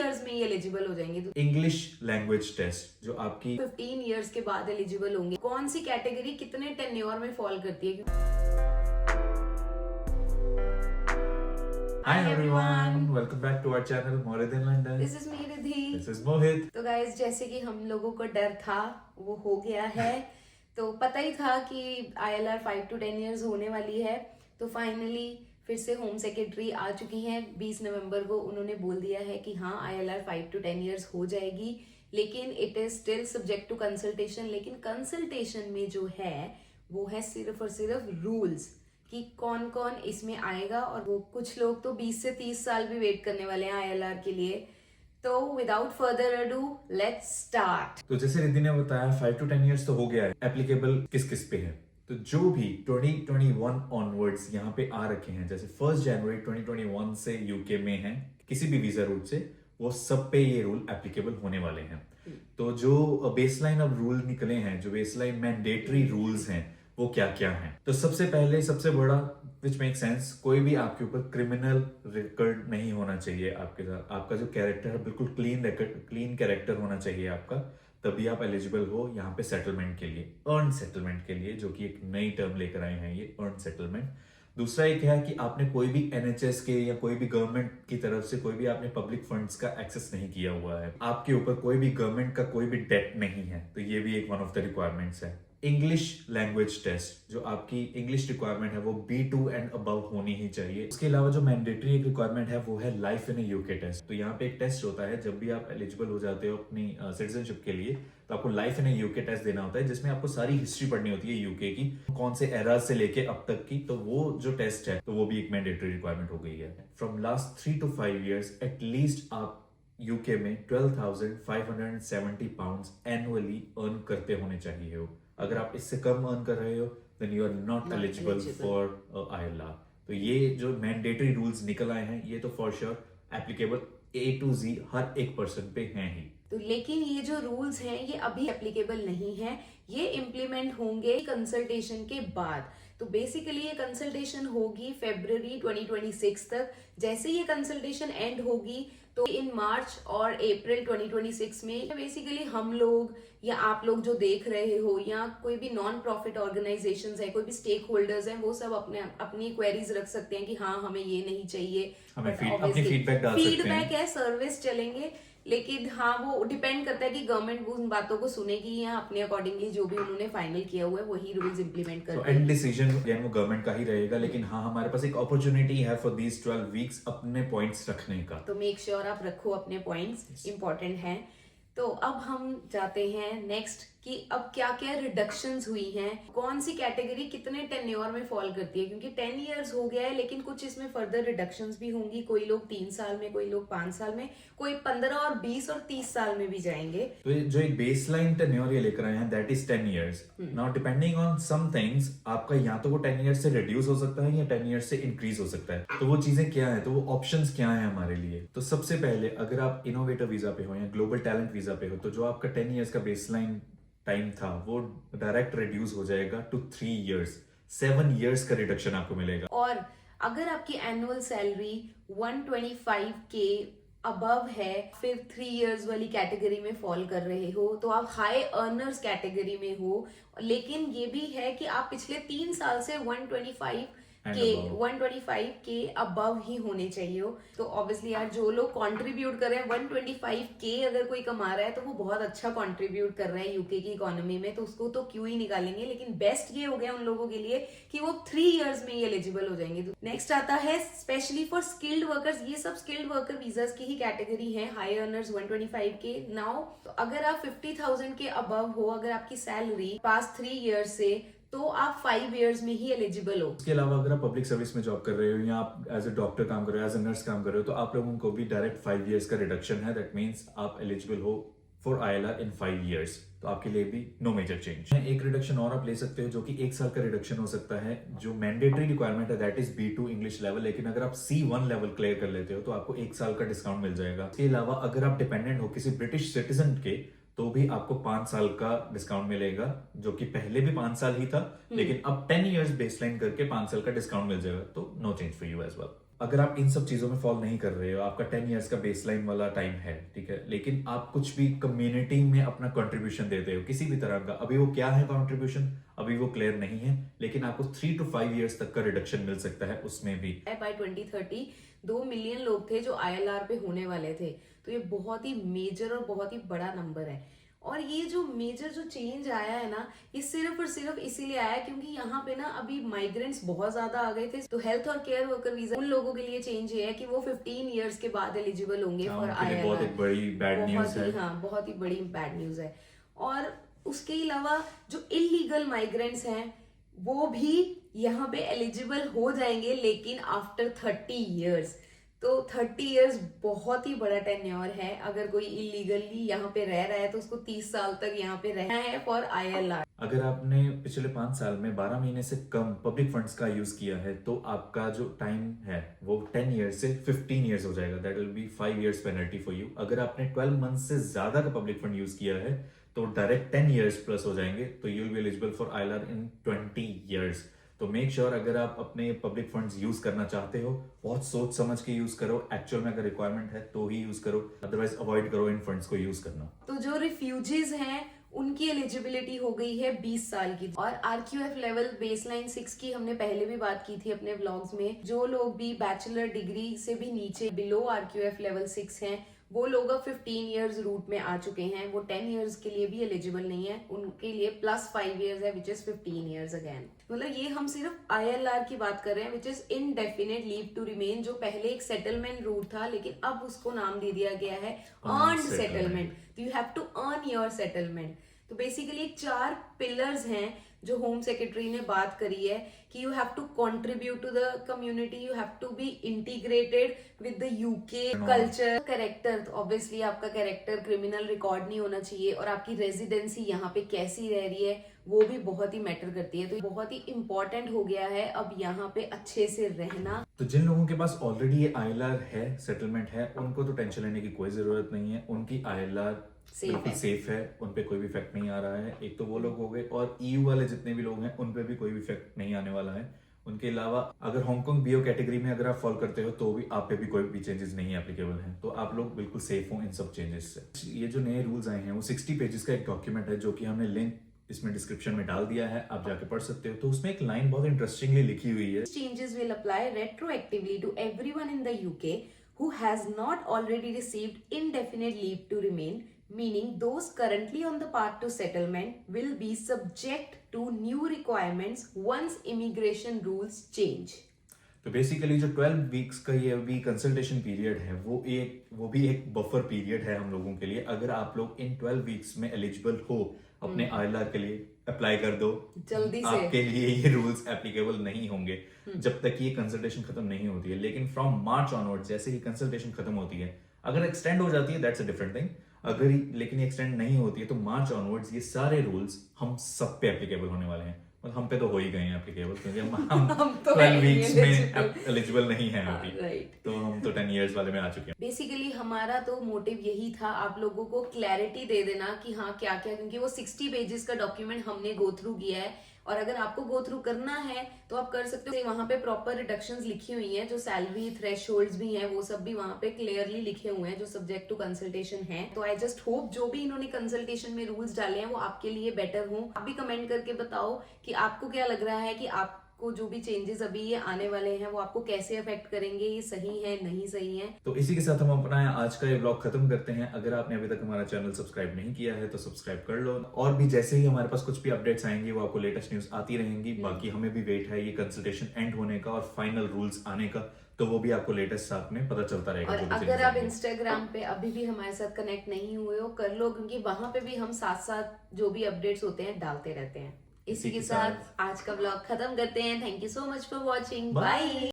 Years में ही eligible हो जाएंगे। इंग्लिश लैंग्वेज टेस्ट जो आपकी 15 इयर्स के बाद एलिजिबल होंगे। कौन सी कैटेगरी कितने टेन्योर में फॉल करती है? Hi everyone, welcome back to our channel Mohit in London. This is me Riddhi. This is Mohit. तो गाइस, जैसे कि हम लोगों को डर था वो हो गया है। तो पता ही था कि ILR 5 to 10 years होने वाली है। तो फाइनली फिर से होम सेक्रेटरी आ चुकी हैं। 20 नवंबर को उन्होंने बोल दिया है कि हाँ ILR 5 to 10 years हो जाएगी, लेकिन it is still subject to consultation. लेकिन कंसल्टेशन में जो है वो है सिर्फ और सिर्फ रूल्स कि कौन कौन इसमें आएगा, और वो कुछ लोग तो 20 से 30 साल भी वेट करने वाले हैं ILR के लिए। तो without further ado let's start. तो जैसे रिद्धि ने बताया 5 to 10 years तो हो गया है। एप्लीकेबल किस किस पे है? तो जो भी 2021 ऑनवर्ड्स यहाँ पे आ रखे हैं, जैसे 1 जनवरी 2021 से यूके में है किसी भी वीजा रूट से, वो सब पे ये रूल एप्लीकेबल होने वाले हैं। तो जो बेसलाइन अब रूल निकले हैं, जो बेसलाइन मैंडेटरी रूल्स हैं, वो क्या क्या हैं? तो सबसे पहले सबसे बड़ा विच मेक सेंस, कोई भी आपके ऊपर क्रिमिनल रिकॉर्ड नहीं होना चाहिए। आपके साथ आपका जो कैरेक्टर है बिल्कुल क्लीन कैरेक्टर होना चाहिए आपका, तभी आप एलिजिबल हो यहाँ पे सेटलमेंट के लिए, अर्न सेटलमेंट के लिए, जो कि एक नई टर्म लेकर आए हैं ये अर्न सेटलमेंट। दूसरा एक है कि आपने कोई भी NHS के या कोई भी गवर्नमेंट की तरफ से कोई भी आपने पब्लिक फंड्स का एक्सेस नहीं किया हुआ है, आपके ऊपर कोई भी गवर्नमेंट का कोई भी डेट नहीं है, तो ये भी एक वन ऑफ द रिक्वायरमेंट्स है। इंग्लिश लैंग्वेज टेस्ट जो आपकी इंग्लिश रिक्वायरमेंट है वो B2 एंड अबव होनी ही चाहिए। उसके अलावा जो मैंडेटरी एक रिक्वायरमेंट है वो है लाइफ इन यूके टेस्ट। तो यहाँ पे एक टेस्ट होता है जब भी आप एलिजिबल हो जाते हो अपनी सिटीजनशिप के लिए, तो आपको लाइफ इन यूके टेस्ट देना होता है, जिसमें आपको सारी हिस्ट्री पढ़नी होती है यूके की, कौन से एराज से लेके अब तक की। तो वो जो टेस्ट है तो वो भी एक मैंडेटरी रिक्वायरमेंट हो गई है। From last 3 to 5 years at least आप यूके में 12,570 पाउंड एनुअली अर्न करते होने चाहिए हो। अगर आप इससे कम अर्न कर रहे हो then you are not eligible for ILR। तो ये जो मैंडेटरी रूल्स निकल आए हैं ये तो for sure applicable A to Z हर एक पर्सन पे हैं ही। तो लेकिन ये जो रूल्स हैं ये अभी एप्लीकेबल नहीं है, ये इम्प्लीमेंट होंगे कंसल्टेशन के बाद। तो बेसिकली ये कंसल्टेशन होगी फरवरी 2026 तक। जैसे ये कंसल्टेशन एंड होगी तो इन मार्च और अप्रैल 2026 में बेसिकली हम लोग या आप लोग जो देख रहे हो या कोई भी नॉन प्रॉफिट ऑर्गेनाइजेशंस है, कोई भी स्टेक होल्डर्स हैं, वो सब अपनी क्वेरीज रख सकते हैं कि हाँ हमें ये नहीं चाहिए। हमें अपनी फीडबैक डाल सकते हैं। फीडबैक है, सर्विस चलेंगे, लेकिन हाँ वो डिपेंड करता है कि गवर्नमेंट उन बातों को सुनेगी या अपने अकॉर्डिंगली जो भी उन्होंने फाइनल किया हुआ है वही रूल्स इंप्लीमेंट करते हैं। एंड डिसीजन अगेन वो गवर्नमेंट का ही रहेगा, लेकिन हाँ हमारे पास एक अपॉर्चुनिटी है फॉर दीज 12 वीक्स अपने पॉइंट्स रखने का। तो मेक श्योर आप रखो अपने पॉइंट्स, इंपॉर्टेंट हैं। तो अब हम जाते हैं नेक्स्ट कि अब क्या क्या रिडक्शंस हुई हैं, कौन सी कैटेगरी कितने टेन्योर में फॉल करती है, क्योंकि 10 इयर्स हो गया है लेकिन कुछ इसमें फर्दर रिडक्शंस भी होंगी। कोई लोग 3 साल में, कोई लोग 5 साल में, कोई 15 और 20 और 30 साल में भी जाएंगे। तो जो एक बेसलाइन टेन्योर ये लेकर आए हैं that is 10 years. Now depending on some things आपका या तो वो 10 इयर्स से रिड्यूस हो सकता है या 10 इयर्स से इंक्रीज हो सकता है। तो वो चीजें क्या है, तो वो ऑप्शंस क्या है हमारे लिए। तो सबसे पहले अगर आप इनोवेटर वीजा पे हो या ग्लोबल टैलेंट वीजा पे हो, तो जो आपका 10 इयर्स का बेसलाइन टाइम था वो डायरेक्ट रिड्यूस हो जाएगा टू 3 इयर्स। 7 इयर्स का रिडक्शन आपको मिलेगा। और अगर आपकी एनुअल सैलरी 125K अबव है, फिर 3 इयर्स वाली कैटेगरी में फॉल कर रहे हो, तो आप हाई अर्नर्स कैटेगरी में हो। लेकिन ये भी है कि आप पिछले 3 साल से 125K अबव ही होने चाहिए हो। तो ऑब्वियसली यार जो लोग कंट्रीब्यूट कर रहे हैं 125K अगर कोई कमा रहा है तो वो बहुत अच्छा कंट्रीब्यूट कर रहा है यूके की इकोनॉमी में, तो उसको तो क्यों ही निकालेंगे। लेकिन बेस्ट ये हो गया उन लोगों के लिए कि वो 3 इयर्स में ही एलिजिबल हो जाएंगे। नेक्स्ट आता है स्पेशली फॉर स्किल्ड वर्कर्स। ये सब स्किल्ड वर्कर वीजास की ही कैटेगरी है। High earners 125K। नाउ तो अगर आप 50,000 के अबव हो, अगर आपकी सैलरी पास्ट 3 इयर्स से, तो आप 5 इयर्स में ही एलिजिबल हो। इसके अलावा अगर आप पब्लिक सर्विस में जॉब कर रहे हो या आप एज ए डॉक्टर काम कर रहे हो, एज ए नर्स काम कर रहे हो, तो आप लोगों को भी डायरेक्ट 5 इयर्स का रिडक्शन है। दैट मीन्स आप एलिजिबल हो फॉर ILR इन 5 इयर्स। तो आपके लिए भी नो मेजर चेंज। एक रिडक्शन और आप ले सकते हो जो कि 1 साल का रिडक्शन हो सकता है। जो मैंडेटरी रिक्वायरमेंट है that is B2 English level, लेकिन अगर आप C1 लेवल क्लियर कर लेते हो तो आपको 1 साल का डिस्काउंट मिल जाएगा। इसके अलावा अगर आप डिपेंडेंट हो किसी ब्रिटिश सिटीजन के, तो भी आपको 5 साल का डिस्काउंट मिलेगा, जो कि पहले भी 5 साल ही था, लेकिन अब 10 इयर्स बेसलाइन करके 5 साल का डिस्काउंट मिल जाएगा। तो no change for you as well. अगर आप इन सब चीजों में फॉल नहीं कर रहे हो, आपका 10 इयर्स का बेसलाइन वाला टाइम है, ठीक है, लेकिन आप कुछ भी कम्युनिटी में अपना कंट्रीब्यूशन देते हो किसी भी तरह का, अभी वो क्या है कंट्रीब्यूशन अभी वो क्लियर नहीं है, लेकिन आपको 3 to 5 इयर्स तक का रिडक्शन मिल सकता है उसमें भी। बाय 2030 2 मिलियन लोग थे जो ILR पे होने वाले थे, तो ये बहुत ही मेजर और बहुत ही बड़ा नंबर है। और ये जो मेजर जो चेंज आया है ना, ये सिर्फ और सिर्फ इसीलिए आया क्योंकि यहाँ पे ना अभी माइग्रेंट्स बहुत ज्यादा आ गए थे। तो हेल्थ और केयर वर्कर वीजा उन लोगों के लिए चेंज है कि वो 15 इयर्स के बाद एलिजिबल होंगे फॉर ILR। बहुत एक बड़ी बैड न्यूज है। हाँ, बहुत ही बड़ी बैड न्यूज है। और उसके अलावा जो इलीगल माइग्रेंट्स हैं वो भी यहाँ पे एलिजिबल हो जाएंगे, लेकिन आफ्टर 30 इयर्स। तो 30 इयर्स बहुत ही बड़ा टेन्योर है। अगर कोई इलीगली यहाँ पे रह रहा है तो उसको 30 साल तक यहाँ पे रहना है फॉर ILR। अगर आपने पिछले 5 साल में 12 महीने से कम पब्लिक फंड्स का यूज किया है तो आपका जो टाइम है वो 10 इयर्स से 15 इयर्स हो जाएगा। That will be 5 years penalty for you. अगर आपने 12 मंथ से ज्यादा का पब्लिक फंड यूज किया है तो डायरेक्ट 10 इयर्स प्लस हो जाएंगे, तो you will be eligible for ILR in 20 years. तो मेक श्योर अगर आप अपने पब्लिक फंड्स यूज करना चाहते हो बहुत सोच समझ के यूज करो। एक्चुअल में अगर रिक्वायरमेंट है तो ही यूज करो, अदरवाइज अवॉइड करो इन फंड्स को यूज करना। तो जो रिफ्यूजीज हैं उनकी एलिजिबिलिटी हो गई है 20 साल की। और RQF लेवल बेसलाइन 6 की हमने पहले भी बात की थी अपने व्लॉग्स में। जो लोग भी बैचलर डिग्री से भी नीचे बिलो RQF लेवल 6 हैं वो लोग अब 15 इयर्स रूट में आ चुके हैं। वो 10 इयर्स के लिए भी एलिजिबल नहीं है, उनके लिए प्लस 5 इयर्स है विच इज 15 इयर्स अगेन। मतलब ये हम सिर्फ ILR की बात कर रहे हैं which is indefinite leave to remain, जो पहले एक सेटलमेंट रूट था लेकिन अब उसको नाम दे दिया गया है अर्न्ड सेटलमेंट। तो you have to earn your settlement. तो बेसिकली 4 पिलर्स हैं जो होम सेक्रेटरी ने बात करी है कि you have to contribute to the community, you have to be integrated with the UK culture, character. तो ऑब्वियसली आपका कैरेक्टर क्रिमिनल रिकॉर्ड नहीं होना चाहिए, और आपकी रेजिडेंसी यहाँ पे कैसी रह रही है वो भी बहुत ही मैटर करती है। तो बहुत ही इंपॉर्टेंट हो गया है अब यहाँ पे अच्छे से रहना। तो जिन लोगों के पास ऑलरेडी ये ILR है, सेटलमेंट है, उनको तो टेंशन लेने की कोई जरूरत नहीं है। उनकी ILR बिल्कुल सेफ है, उन पे कोई भी इफेक्ट नहीं आ रहा है। एक तो वो लोग हो गए, और EU वाले जितने भी लोग हैं उन पे भी कोई भी इफेक्ट नहीं आने वाला है। उनके अलावा अगर हांगकांग BO कैटेगरी में अगर आप फॉलो करते हो तो भी आप पे भी कोई भी चेंजेस नहीं एप्लीकेबल हैं। तो आप लोग बिल्कुल सेफ हो इन सब चेंजेस से। ये जो नए रूल्स आए हैं वो 60 पेजेस का एक डॉक्यूमेंट है जो कि हमने लिंक इसमें डिस्क्रिप्शन में डाल दिया है, आप जाके पढ़ सकते हो। तो उसमें एक लाइन बहुत इंटरेस्टिंगली लिखी हुई है, changes will apply retroactively to everyone in the UK who has not already received indefinite leave to remain, meaning those currently on the path to settlement will be subject to new requirements once immigration rules change. तो basically जो 12 weeks का ये अभी consultation period है वो भी एक buffer period है हम लोगों के लिए। अगर आप लोग इन 12 वीक्स में एलिजिबल हो अपने ILR के लिए, अप्लाई कर दो जल्दी से। आपके लिए ये रूल्स एप्लीकेबल नहीं होंगे जब तक ये कंसल्टेशन खत्म नहीं होती है। लेकिन फ्रॉम मार्च ऑनवर्ड जैसे ही कंसल्टेशन खत्म होती है, अगर एक्सटेंड हो जाती है दैट्स अ डिफरेंट थिंग। लेकिन एक्सटेंड नहीं होती है तो मार्च ऑनवर्ड्स ये सारे रूल्स हम सब पे एप्लीकेबल होने वाले हैं। और हम पे तो हो ही गए हैं एप्लीकेबल, क्योंकि हम तो 12 वीक्स में एलिजिबल नहीं है अभी। राइट। तो हम तो 10 इयर्स वाले में आ चुके हैं। बेसिकली हमारा तो मोटिव यही था आप लोगों को क्लैरिटी दे देना कि हाँ क्या क्या, क्योंकि वो 60 पेजेस का डॉक्यूमेंट हमने गो थ्रू किया है। और अगर आपको गो थ्रू करना है तो आप कर सकते हो। वहां पे प्रॉपर रिडक्शंस लिखी हुई हैं, जो सैलरी थ्रेशोल्ड्स भी हैं वो सब भी वहां पे क्लियरली लिखे हुए हैं जो सब्जेक्ट टू कंसल्टेशन है। तो आई जस्ट होप जो भी इन्होंने कंसल्टेशन में रूल्स डाले हैं वो आपके लिए बेटर हो। आप भी कमेंट करके बताओ कि आपको क्या लग रहा है कि आपको जो भी चेंजेस अभी ये आने वाले हैं वो आपको कैसे अफेक्ट करेंगे, ये सही है नहीं सही है। तो इसी के साथ हम अपना आज का ये व्लॉग खत्म करते हैं। अगर आपने अभी तक हमारा चैनल सब्सक्राइब नहीं किया है तो सब्सक्राइब कर लो, और भी जैसे ही हमारे पास कुछ भी अपडेट्स आएंगे वो आपको लेटेस्ट न्यूज आती रहेंगी। बाकी हमें भी वेट है ये कंसल्टेशन एंड होने का और फाइनल रूल्स आने का, तो वो भी आपको लेटेस्ट साथ में पता चलता रहेगा। और अगर आप इंस्टाग्राम पे अभी भी हमारे साथ कनेक्ट नहीं हुए हो कर लो, क्योंकि वहां पे भी हम साथ साथ जो भी अपडेट्स होते हैं डालते रहते हैं। इसी के साथ आज का ब्लॉग खत्म करते हैं। Thank you so much for watching. Bye.